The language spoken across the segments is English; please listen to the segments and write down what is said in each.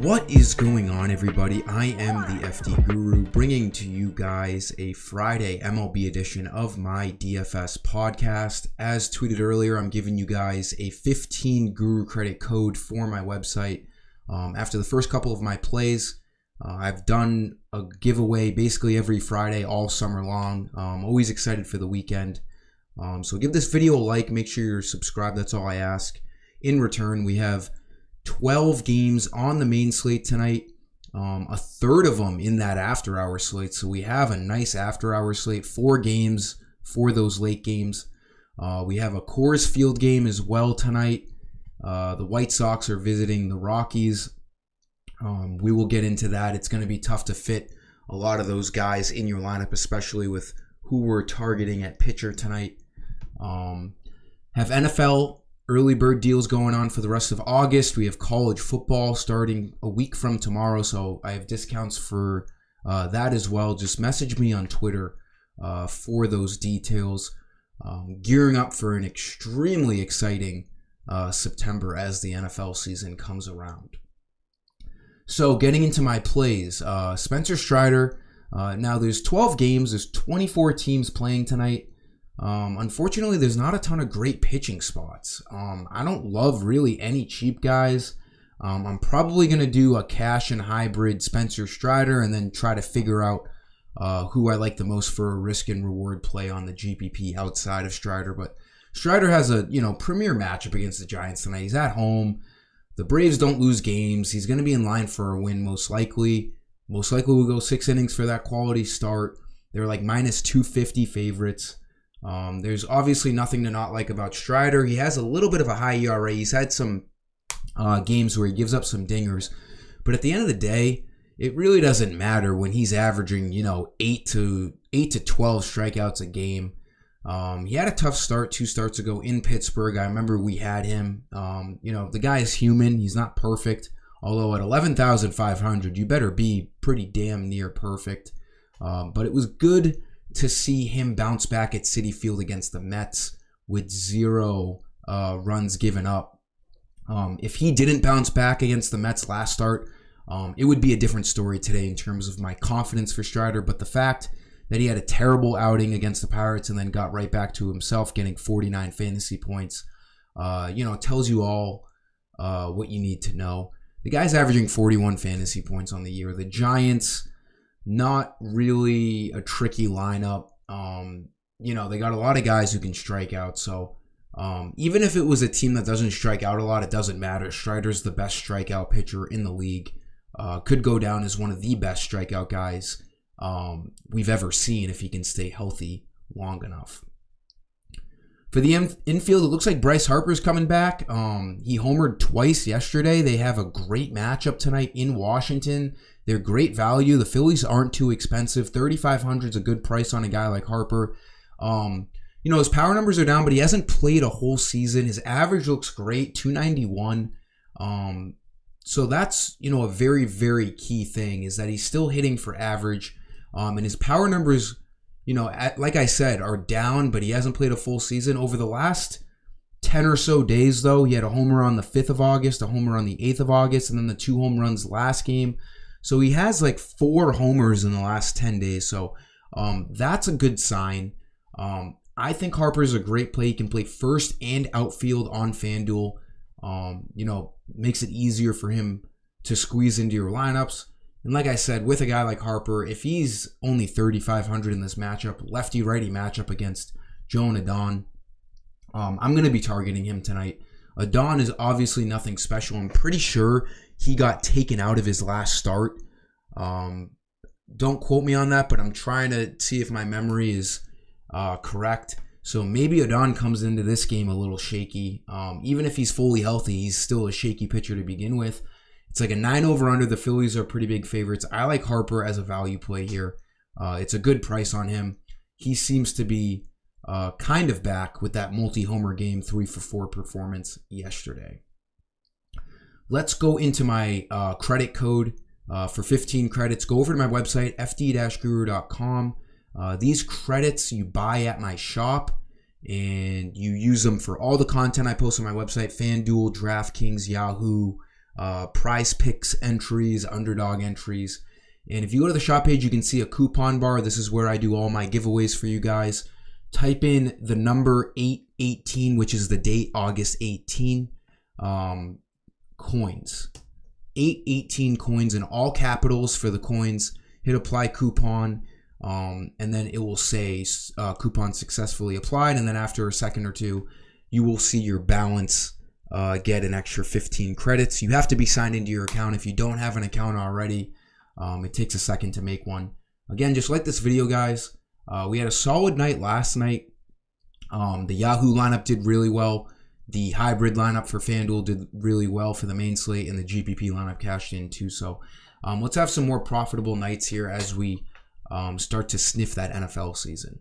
What is going on, everybody? I am the FD Guru, bringing to you guys a Friday MLB edition of my DFS podcast. As tweeted earlier, I'm giving you guys a 15 Guru credit code for my website. After the first couple of my plays, I've done a giveaway basically every Friday all summer long. I'm always excited for the weekend. So give this video a like, make sure you're subscribed, that's all I ask. In return, we have 12 games on the main slate tonight, a third of them in that after-hour slate. So we have a nice after-hour slate, 4 games for those late games. We have a Coors Field game as well tonight. The White Sox are visiting the Rockies. We will get into that. It's going to be tough to fit a lot of those guys in your lineup, especially with who we're targeting at pitcher tonight. Have NFL early bird deals going on for the rest of August. We have college football starting a week from tomorrow, so I have discounts for that as well. Just message me on Twitter for those details. Gearing up for an extremely exciting September as the NFL season comes around. So getting into my plays, Spencer Strider. Now there's 12 games, there's 24 teams playing tonight. Unfortunately, there's not a ton of great pitching spots. I don't love really any cheap guys. I'm probably going to do a cash and hybrid Spencer Strider and then try to figure out who I like the most for a risk and reward play on the GPP outside of Strider. But Strider has a premier matchup against the Giants tonight. He's at home. The Braves don't lose games. He's going to be in line for a win most likely. Most likely we'll go 6 innings for that quality start. They're like minus 250 favorites. There's obviously nothing to not like about Strider. He has a little bit of a high ERA. He's had some games where he gives up some dingers. But at the end of the day, it really doesn't matter when he's averaging, 8 to 12 strikeouts a game. He had a tough start 2 starts ago in Pittsburgh. I remember we had him. The guy is human. He's not perfect. Although at 11,500, you better be pretty damn near perfect. But it was good to see him bounce back at Citi Field against the Mets with 0 runs given up. If he didn't bounce back against the Mets last start, it would be a different story today in terms of my confidence for Strider. But the fact that he had a terrible outing against the Pirates and then got right back to himself getting 49 fantasy points, tells you all what you need to know. The guy's averaging 41 fantasy points on the year. The Giants, not really a tricky lineup. They got a lot of guys who can strike out. So even if it was a team that doesn't strike out a lot, it doesn't matter. Strider's the best strikeout pitcher in the league. Could go down as one of the best strikeout guys we've ever seen if he can stay healthy long enough. For the infield, it looks like Bryce Harper's coming back. He homered twice yesterday. They have a great matchup tonight in Washington. They're great value. The Phillies aren't too expensive. 3,500 is a good price on a guy like Harper. His power numbers are down, but he hasn't played a whole season. His average looks great, 291. So that's, a very, very key thing is that he's still hitting for average. And his power numbers, like I said, are down, but he hasn't played a full season. Over the last 10 or so days, though, he had a homer on the 5th of August, a homer on the 8th of August, and then the 2 home runs last game. So he has like 4 homers in the last 10 days. So that's a good sign. I think Harper's a great play. He can play first and outfield on FanDuel. Makes it easier for him to squeeze into your lineups. And like I said, with a guy like Harper, if he's only 3,500 in this matchup, lefty-righty matchup against Joan Adon, I'm going to be targeting him tonight. Adon is obviously nothing special. I'm pretty sure he got taken out of his last start. Don't quote me on that, but I'm trying to see if my memory is correct. So maybe Adon comes into this game a little shaky. Even if he's fully healthy, he's still a shaky pitcher to begin with. It's like a 9 over under. The Phillies are pretty big favorites. I like Harper as a value play here. It's a good price on him. He seems to be kind of back with that multi-homer game 3-for-4 performance yesterday. Let's go into my credit code for 15 credits. Go over to my website, fd-guru.com. These credits you buy at my shop, and you use them for all the content I post on my website, FanDuel, DraftKings, Yahoo, Prize Picks entries, underdog entries. And if you go to the shop page, you can see a coupon bar. This is where I do all my giveaways for you guys. Type in the number 818, which is the date, August 18, coins. 818 coins in all capitals for the coins. Hit apply coupon, and then it will say coupon successfully applied. And then after a second or two, you will see your balance get an extra 15 credits. You have to be signed into your account. If you don't have an account already, it takes a second to make one. Again, just like this video, guys. We had a solid night last night. The Yahoo lineup did really well. The hybrid lineup for FanDuel did really well for the main slate, and the GPP lineup cashed in too. So let's have some more profitable nights here as we start to sniff that NFL season.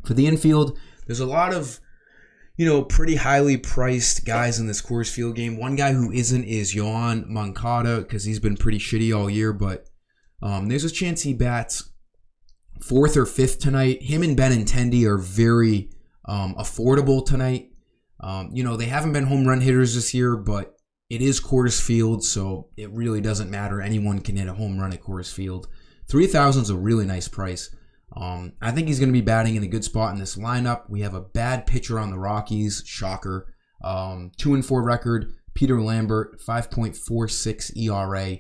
For the infield, there's a lot of pretty highly priced guys in this Coors Field game. One guy who isn't is Yoan Moncada because he's been pretty shitty all year, but there's a chance he bats 4th or 5th tonight. Him and Benintendi are very affordable tonight. They haven't been home run hitters this year, but it is Coors Field, so it really doesn't matter. Anyone can hit a home run at Coors Field. 3,000 is a really nice price. I think he's going to be batting in a good spot in this lineup. We have a bad pitcher on the Rockies. Shocker. 2-4 record. Peter Lambert, 5.46 ERA.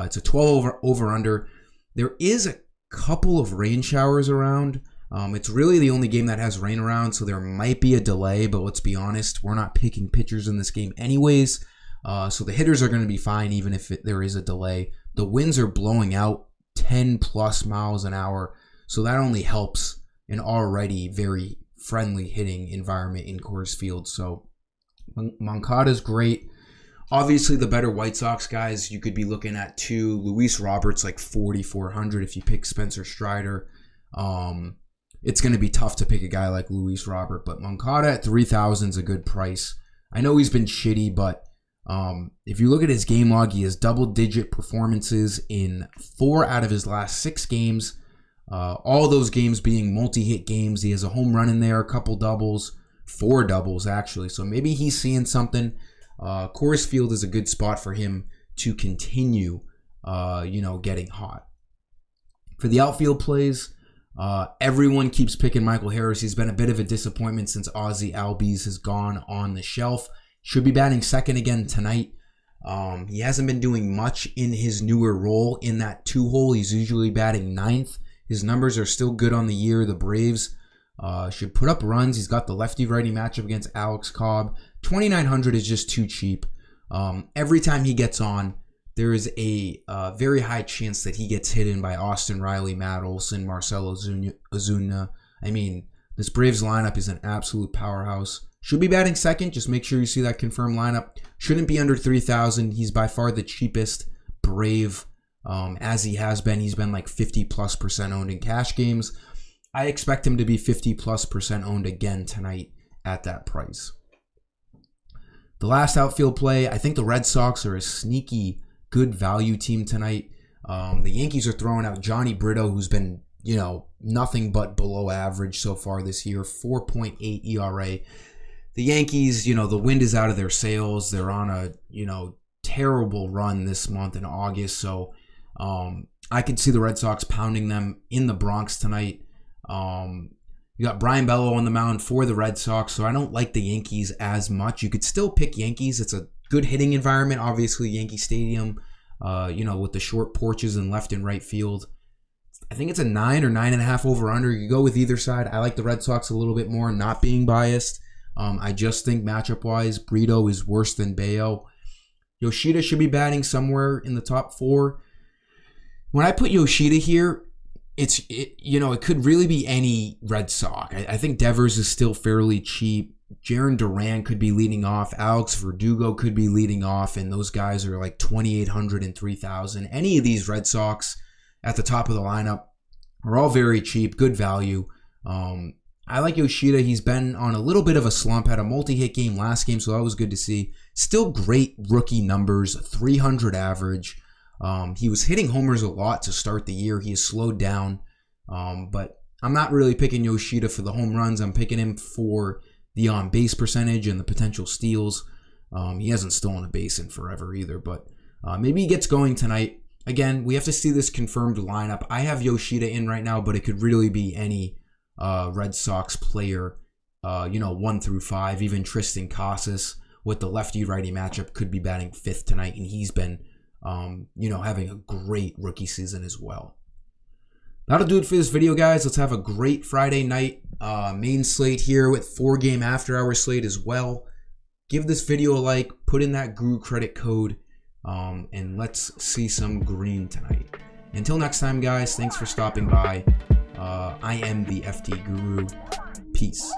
It's a 12 over-under. There is a couple of rain showers around. It's really the only game that has rain around, so there might be a delay, but let's be honest, we're not picking pitchers in this game anyways, so the hitters are going to be fine even if there is a delay. The winds are blowing out 10 plus miles an hour, so that only helps an already very friendly hitting environment in Coors Field. So Moncada's great. Obviously, the better White Sox guys, you could be looking at too. Luis Roberts, like 4,400 if you pick Spencer Strider. It's going to be tough to pick a guy like Luis Robert, but Moncada at 3,000 is a good price. I know he's been shitty, but if you look at his game log, he has double-digit performances in 4 out of his last 6 games. All those games being multi-hit games. He has a home run in there, a couple doubles, 4 doubles actually. So maybe he's seeing something. Coors Field is a good spot for him to continue, getting hot. For the outfield plays, everyone keeps picking Michael Harris. He's been a bit of a disappointment since Ozzie Albies has gone on the shelf. Should be batting second again tonight. He hasn't been doing much in his newer role in that 2-hole. He's usually batting 9th. His numbers are still good on the year. The Braves should put up runs. He's got the lefty-righty matchup against Alex Cobb. 2,900 is just too cheap. Every time he gets on, there is a very high chance that he gets hit in by Austin Riley, Matt Olson, Marcell Ozuna. I mean, this Braves lineup is an absolute powerhouse. Should be batting second. Just make sure you see that confirmed lineup. Shouldn't be under 3,000. He's by far the cheapest Brave, as he has been. He's been like 50+% owned in cash games. I expect him to be 50+% owned again tonight at that price. The last outfield play, I think the Red Sox are a sneaky good value team tonight. The Yankees are throwing out Johnny Brito, who's been, nothing but below average so far this year, 4.8 ERA. The Yankees, the wind is out of their sails. They're on a, terrible run this month in August. So I could see the Red Sox pounding them in the Bronx tonight. You got Brian Bello on the mound for the Red Sox, so I don't like the Yankees as much. You could still pick Yankees. It's a good hitting environment, obviously, Yankee Stadium, with the short porches in left and right field. I think it's a 9 or 9.5 over-under. You go with either side. I like the Red Sox a little bit more, not being biased. I just think matchup-wise, Brito is worse than Bello. Yoshida should be batting somewhere in the top 4. When I put Yoshida here, it could really be any Red Sox. I think Devers is still fairly cheap. Jarren Duran could be leading off. Alex Verdugo could be leading off, and those guys are like 2,800 and 3,000. Any of these Red Sox at the top of the lineup are all very cheap, good value. I like Yoshida. He's been on a little bit of a slump, had a multi-hit game last game, so that was good to see. Still great rookie numbers, 300 average. He was hitting homers a lot to start the year. He has slowed down, but I'm not really picking Yoshida for the home runs. I'm picking him for the on-base percentage and the potential steals. He hasn't stolen a base in forever either, but maybe he gets going tonight. Again, we have to see this confirmed lineup. I have Yoshida in right now, but it could really be any Red Sox player, 1 through 5. Even Tristan Casas with the lefty-righty matchup could be batting 5th tonight, and he's been, having a great rookie season as well. That'll do it for this video, guys. Let's have a great Friday night main slate here with 4-game after-hour slate as well. Give this video a like, put in that Guru credit code, and let's see some green tonight. Until next time, guys, thanks for stopping by. I am the FD Guru. Peace.